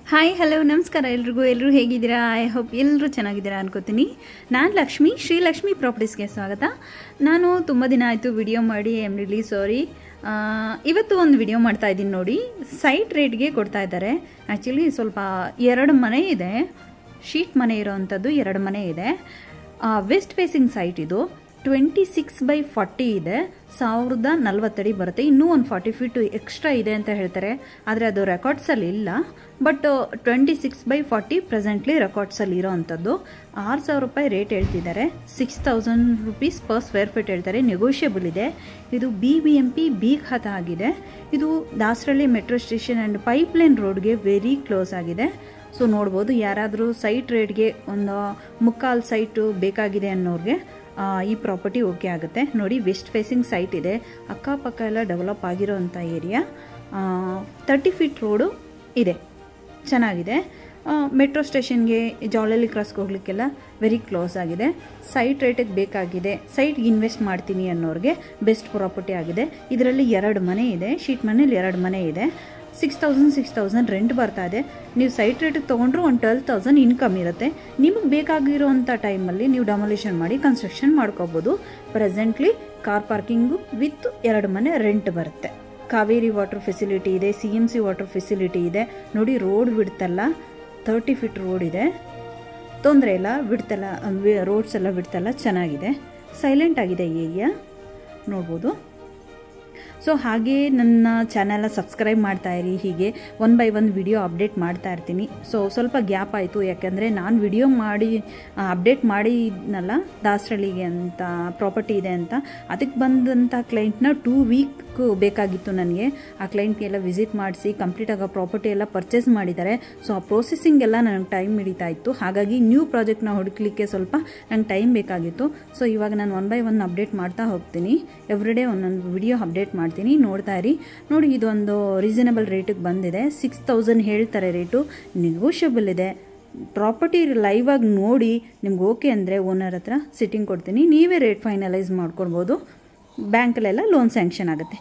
Hi hello ನಮಸ್ಕಾರ ಎಲ್ಲರೂ ಹೇಗಿದ್ದೀರಾ? ಐ ಹೋಪ್ ಎಲ್ಲರೂ ಚೆನ್ನಾಗಿದ್ದೀರಾ ಅನ್ಕೋತೀನಿ. ನಾನು ಲಕ್ಷ್ಮಿ, ಶ್ರೀಲಕ್ಷ್ಮಿ ಪ್ರಾಪರ್ಟೀಸ್ಗೆ ಸ್ವಾಗತ. ನಾನು ತುಂಬ ದಿನ ಆಯಿತು ವಿಡಿಯೋ ಮಾಡಿ, ಐ ಆಮ್ ರಿಲಿ ಸಾರಿ. ಇವತ್ತು ಒಂದು ವಿಡಿಯೋ ಮಾಡ್ತಾ ಇದ್ದೀನಿ ನೋಡಿ. ಸೈಟ್ ರೇಟ್ಗೆ ಕೊಡ್ತಾ ಇದ್ದಾರೆ. ಆ್ಯಕ್ಚುಲಿ ಸ್ವಲ್ಪ 2 ಮನೆ ಇದೆ, ಶೀಟ್ ಮನೆ ಇರೋವಂಥದ್ದು 2 ಮನೆ ಇದೆ. ವೆಸ್ಟ್ ಫೇಸಿಂಗ್ ಸೈಟ್ ಇದು. 26/40 ಇದೆ, 1040 ಅಡಿ ಬರುತ್ತೆ. ಇನ್ನೂ ಒಂದು 40 ಫೀಟ್ ಎಕ್ಸ್ಟ್ರಾ ಇದೆ ಅಂತ ಹೇಳ್ತಾರೆ, ಆದರೆ ಅದು ರೆಕಾರ್ಡ್ಸಲ್ಲಿ ಇಲ್ಲ. ಬಟ್ 26/40 ಪ್ರೆಸೆಂಟ್ಲಿ ರೆಕಾರ್ಡ್ಸಲ್ಲಿ ಇರೋ ಅಂಥದ್ದು. 6,000 ರೂಪಾಯಿ ರೇಟ್ ಹೇಳ್ತಿದ್ದಾರೆ. 6,000 ರುಪೀಸ್ ಪರ್ ಸ್ಕ್ವೇರ್ ಫೀಟ್ ಹೇಳ್ತಾರೆ. ನೆಗೋಷಿಯಬಲ್ ಇದೆ. ಇದು BBMP ಬಿ ಖಾತಾ ಆಗಿದೆ. ಇದು Dasarahalli metro station and pipeline ರೋಡ್ಗೆ ವೆರಿ ಕ್ಲೋಸ್ ಆಗಿದೆ. ಸೊ ನೋಡ್ಬೋದು, ಯಾರಾದರೂ ಸೈಟ್ ರೇಟ್ಗೆ ಒಂದು 3/4 ಸೈಟು ಬೇಕಾಗಿದೆ ಅನ್ನೋರಿಗೆ ಈ ಪ್ರಾಪರ್ಟಿ ಓಕೆ ಆಗುತ್ತೆ. ನೋಡಿ, ವೆಸ್ಟ್ ಫೇಸಿಂಗ್ ಸೈಟ್ ಇದೆ. ಅಕ್ಕಪಕ್ಕ ಎಲ್ಲ ಡೆವಲಪ್ ಆಗಿರೋವಂಥ ಏರಿಯಾ. 30 ಫೀಟ್ ರೋಡು ಇದೆ, ಚೆನ್ನಾಗಿದೆ. ಮೆಟ್ರೋ ಸ್ಟೇಷನ್ಗೆ, ಜಾಲಹಳ್ಳಿ ಕ್ರಾಸ್ಗೆ ಹೋಗ್ಲಿಕ್ಕೆಲ್ಲ ವೆರಿ ಕ್ಲೋಸ್ ಆಗಿದೆ. ಸೈಟ್ ರೇಟಿಗೆ ಬೇಕಾಗಿದೆ, ಸೈಟ್ಗೆ ಇನ್ವೆಸ್ಟ್ ಮಾಡ್ತೀನಿ ಅನ್ನೋರಿಗೆ ಬೆಸ್ಟ್ ಪ್ರಾಪರ್ಟಿ ಆಗಿದೆ. ಇದರಲ್ಲಿ 2 ಮನೆ ಇದೆ, ಶೀಟ್ ಮನೇಲಿ 2 ಮನೆ ಇದೆ. 6,000 ರೆಂಟ್ ಬರ್ತಾ ಇದೆ. ನೀವು ಸೈಟ್ ರೇಟಿಗೆ ತೊಗೊಂಡ್ರು ಒಂದು 12,000 ಇನ್ಕಮ್ ಇರುತ್ತೆ. ನಿಮಗೆ ಬೇಕಾಗಿರೋವಂಥ ಟೈಮಲ್ಲಿ ನೀವು ಡೆಮೊಲಿಷನ್ ಮಾಡಿ ಕನ್ಸ್ಟ್ರಕ್ಷನ್ ಮಾಡ್ಕೋಬೋದು. ಪ್ರೆಸೆಂಟ್ಲಿ ಕಾರ್ ಪಾರ್ಕಿಂಗು ವಿತ್ 2 ಮನೆ ರೆಂಟ್ ಬರುತ್ತೆ. ಕಾವೇರಿ ವಾಟರ್ ಫೆಸಿಲಿಟಿ ಇದೆ, CMC ವಾಟರ್ ಫೆಸಿಲಿಟಿ ಇದೆ. ನೋಡಿ, ರೋಡ್ ಬಿಡ್ತಲ್ಲ, 30 ಫೀಟ್ ರೋಡ್ ಇದೆ, ತೊಂದರೆ ಇಲ್ಲ. ಬಿಡ್ತಲ್ಲ, ರೋಡ್ಸ್ ಎಲ್ಲ ಬಿಡ್ತಲ್ಲ, ಚೆನ್ನಾಗಿದೆ. ಸೈಲೆಂಟ್ ಆಗಿದೆ ಏರಿಯಾ, ನೋಡ್ಬೋದು. ಸೊ ಹಾಗೆ ನನ್ನ ಚಾನೆಲ್ನ ಸಬ್ಸ್ಕ್ರೈಬ್ ಮಾಡ್ತಾ ಇರಿ. ಹೀಗೆ 1 by 1 ವಿಡಿಯೋ ಅಪ್ಡೇಟ್ ಮಾಡ್ತಾ ಇರ್ತೀನಿ. ಸೊ ಸ್ವಲ್ಪ ಗ್ಯಾಪ್ ಆಯಿತು, ಯಾಕೆಂದರೆ ನಾನು ವಿಡಿಯೋ ಮಾಡಿ ಅಪ್ಡೇಟ್ ಮಾಡಿದ್ನಲ್ಲ, ದಾಸರಳ್ಳಿಗೆ ಅಂತ ಪ್ರಾಪರ್ಟಿ ಇದೆ ಅಂತ. ಅದಕ್ಕೆ ಬಂದಂಥ ಕ್ಲೈಂಟ್ನ 2 ವೀಕ್ ಬೇಕಾಗಿತ್ತು ನನಗೆ. ಆ ಕ್ಲೈಂಟ್ಗೆಲ್ಲ ವಿಸಿಟ್ ಮಾಡಿಸಿ ಕಂಪ್ಲೀಟಾಗಿ ಆ ಪ್ರಾಪರ್ಟಿ ಎಲ್ಲ ಪರ್ಚೇಸ್ ಮಾಡಿದ್ದಾರೆ. ಸೊ ಆ ಪ್ರೊಸೆಸಿಂಗ್ ಎಲ್ಲ ನನಗೆ ಟೈಮ್ ಹಿಡಿತಾ ಇತ್ತು. ಹಾಗಾಗಿ ನ್ಯೂ ಪ್ರಾಜೆಕ್ಟ್ನ ಹುಡುಕ್ಲಿಕ್ಕೆ ಸ್ವಲ್ಪ ನಂಗೆ ಟೈಮ್ ಬೇಕಾಗಿತ್ತು. ಸೊ ಇವಾಗ ನಾನು 1 by 1 ಅಪ್ಡೇಟ್ ಮಾಡ್ತಾ ಹೋಗ್ತೀನಿ. ಎವ್ರಿಡೇ ಒಂದೊಂದು ವಿಡಿಯೋ ಅಪ್ಡೇಟ್ ಮಾಡ್ತೀನಿ, ನೋಡ್ತಾ ಇರಿ. ನೋಡಿ, ಇದೊಂದು ರೀಸನಬಲ್ ರೇಟಿಗೆ ಬಂದಿದೆ. 6,000 ಹೇಳ್ತಾರೆ ರೇಟು, ನೆಗೋಷಿಯಬಲ್ ಇದೆ. ಪ್ರಾಪರ್ಟಿ ಲೈವ್ ಆಗಿ ನೋಡಿ ನಿಮ್ಗೆ ಓಕೆ ಅಂದರೆ ಓನರ್ ಹತ್ರ ಸಿಟ್ಟಿಂಗ್ ಕೊಡ್ತೀನಿ, ನೀವೇ ರೇಟ್ ಫೈನಲೈಸ್ ಮಾಡ್ಕೊಳ್ಬೋದು. ಬ್ಯಾಂಕಲ್ಲೆಲ್ಲ ಲೋನ್ ಸ್ಯಾಂಕ್ಷನ್ ಆಗುತ್ತೆ.